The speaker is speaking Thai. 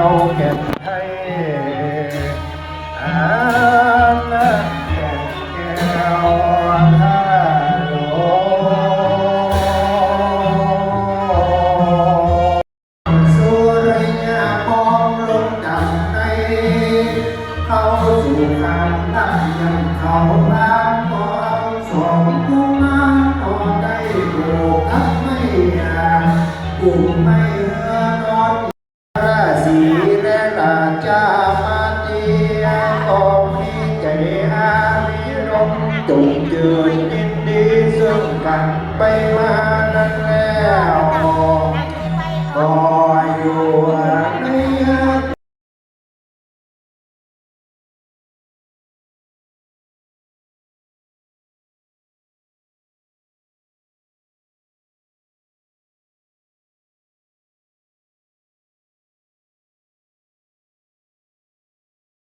วแก่นไทยแก่นแก้วฮาโลสุริยะมองลงดังในเข้าสู่คำนับยังเขาล้างมองสองผู้มาต่อได้โบกับไม่ยากกุ่มไม่เหือนอนราศีและราชามาเตียก็มีใจอาวิรมจงเจอยินดีซึ่งกันไปมานั้นแล้วก็